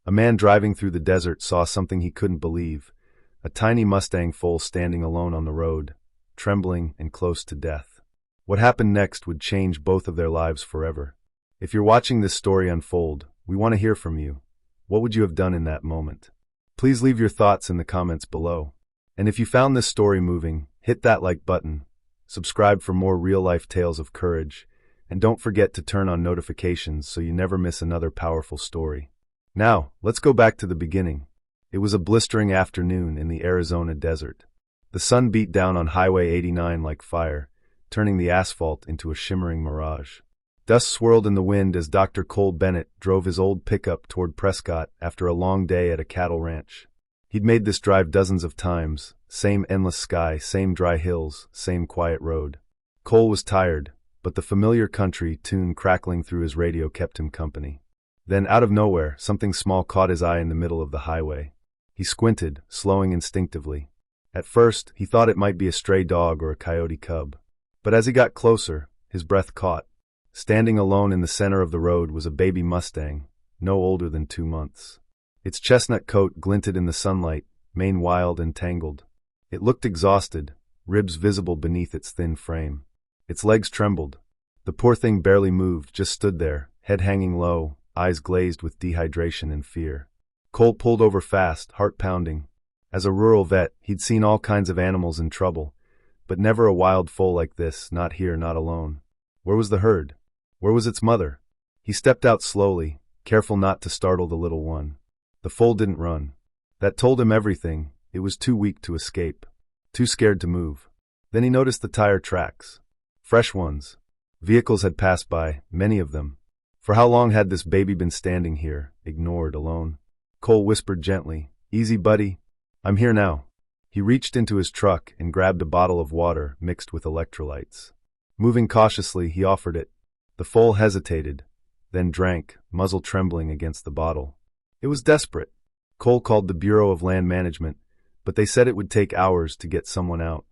A man driving through the desert saw something he couldn't believe. A tiny Mustang Foal standing alone on the road, trembling and close to death. What happened next would change both of their lives forever. If you're watching this story unfold, we want to hear from you. What would you have done in that moment? Please leave your thoughts in the comments below. And if you found this story moving, hit that like button, subscribe for more real-life tales of courage, and don't forget to turn on notifications so you never miss another powerful story. Now, let's go back to the beginning. It was a blistering afternoon in the Arizona desert. The sun beat down on Highway 89 like fire, turning the asphalt into a shimmering mirage. Dust swirled in the wind as Dr. Cole Bennett drove his old pickup toward Prescott after a long day at a cattle ranch. He'd made this drive dozens of times, same endless sky, same dry hills, same quiet road. Cole was tired, but the familiar country tune crackling through his radio kept him company. Then, out of nowhere, something small caught his eye in the middle of the highway. He squinted, slowing instinctively. At first, he thought it might be a stray dog or a coyote cub. But as he got closer, his breath caught. Standing alone in the center of the road was a baby Mustang, no older than 2 months. Its chestnut coat glinted in the sunlight, mane wild and tangled. It looked exhausted, ribs visible beneath its thin frame. Its legs trembled. The poor thing barely moved, just stood there, head hanging low, eyes glazed with dehydration and fear. Cole pulled over fast, heart pounding. As a rural vet, he'd seen all kinds of animals in trouble, but never a wild foal like this, not here, not alone. Where was the herd? Where was its mother? He stepped out slowly, careful not to startle the little one. The foal didn't run. That told him everything. It was too weak to escape, too scared to move. Then he noticed the tire tracks. Fresh ones. Vehicles had passed by, many of them. For how long had this baby been standing here, ignored, alone? Cole whispered gently, "Easy, buddy. I'm here now." He reached into his truck and grabbed a bottle of water mixed with electrolytes. Moving cautiously, he offered it. The foal hesitated, then drank, muzzle trembling against the bottle. It was desperate. Cole called the Bureau of Land Management, but they said it would take hours to get someone out.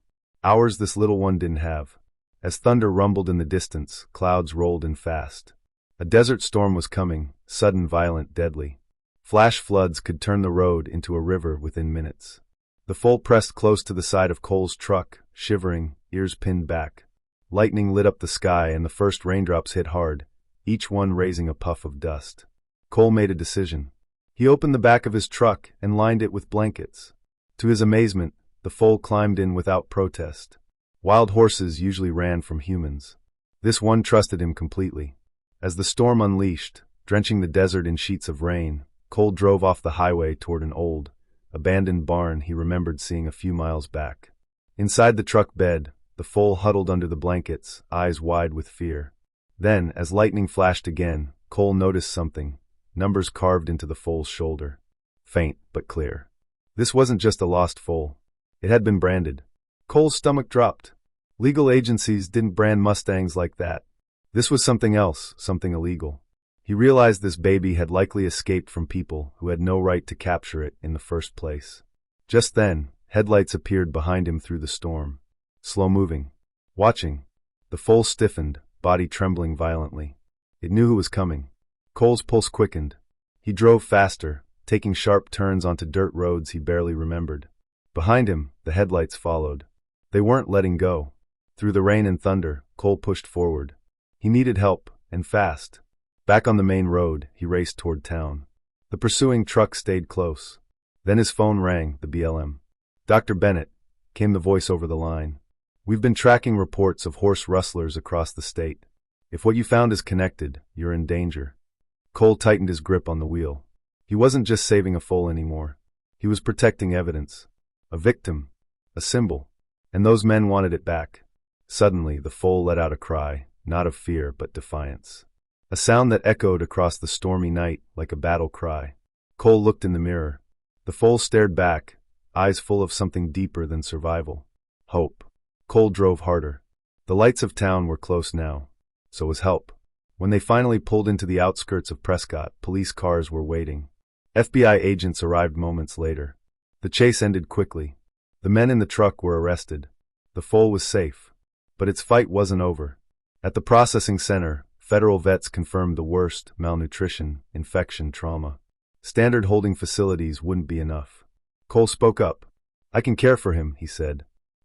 Hours this little one didn't have. As thunder rumbled in the distance, clouds rolled in fast. A desert storm was coming, sudden, violent, deadly. Flash floods could turn the road into a river within minutes. The foal pressed close to the side of Cole's truck, shivering, ears pinned back. Lightning lit up the sky and the first raindrops hit hard, each one raising a puff of dust. Cole made a decision. He opened the back of his truck and lined it with blankets. To his amazement, the foal climbed in without protest. Wild horses usually ran from humans. This one trusted him completely. As the storm unleashed, drenching the desert in sheets of rain, Cole drove off the highway toward an old, abandoned barn he remembered seeing a few miles back. Inside the truck bed, the foal huddled under the blankets, eyes wide with fear. Then, as lightning flashed again, Cole noticed something, numbers carved into the foal's shoulder. Faint, but clear. This wasn't just a lost foal. It had been branded. Cole's stomach dropped. Legal agencies didn't brand Mustangs like that. This was something else, something illegal. He realized this baby had likely escaped from people who had no right to capture it in the first place. Just then, headlights appeared behind him through the storm. Slow-moving. Watching. The foal stiffened, body trembling violently. It knew who was coming. Cole's pulse quickened. He drove faster, taking sharp turns onto dirt roads he barely remembered. Behind him, the headlights followed. They weren't letting go. Through the rain and thunder, Cole pushed forward. He needed help, and fast. Back on the main road, he raced toward town. The pursuing truck stayed close. Then his phone rang, the BLM. "Dr. Bennett," came the voice over the line. "We've been tracking reports of horse rustlers across the state. If what you found is connected, you're in danger." Cole tightened his grip on the wheel. He wasn't just saving a foal anymore. He was protecting evidence. A victim. A symbol. And those men wanted it back. Suddenly, the foal let out a cry, not of fear but defiance. A sound that echoed across the stormy night like a battle cry. Cole looked in the mirror. The foal stared back, eyes full of something deeper than survival. Hope. Cole drove harder. The lights of town were close now. So was help. When they finally pulled into the outskirts of Prescott, police cars were waiting. FBI agents arrived moments later. The chase ended quickly. The men in the truck were arrested. The foal was safe. But its fight wasn't over. At the processing center, federal vets confirmed the worst: malnutrition, infection, trauma. Standard holding facilities wouldn't be enough. Cole spoke up. "I can care for him," he said.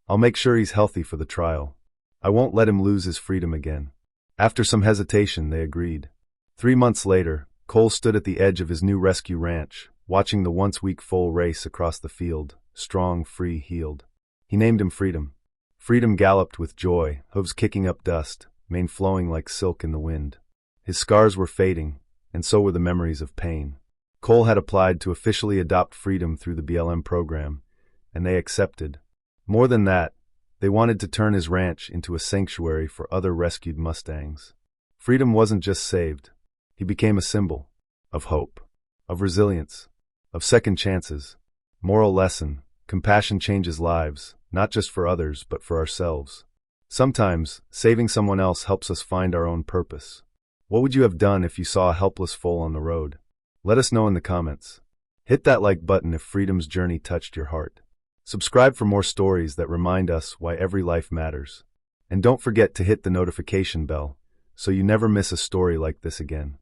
"I'll make sure he's healthy for the trial. I won't let him lose his freedom again." After some hesitation, they agreed. 3 months later, Cole stood at the edge of his new rescue ranch, watching the once weak foal race across the field, strong, free, healed. He named him Freedom. Freedom galloped with joy, hooves kicking up dust, mane flowing like silk in the wind. His scars were fading, and so were the memories of pain. Cole had applied to officially adopt Freedom through the BLM program, and they accepted. More than that, they wanted to turn his ranch into a sanctuary for other rescued Mustangs. Freedom wasn't just saved. He became a symbol of hope, of resilience, of second chances. Moral lesson: compassion changes lives, not just for others, but for ourselves. Sometimes, saving someone else helps us find our own purpose. What would you have done if you saw a helpless foal on the road? Let us know in the comments. Hit that like button if Freedom's journey touched your heart. Subscribe for more stories that remind us why every life matters. And don't forget to hit the notification bell so you never miss a story like this again.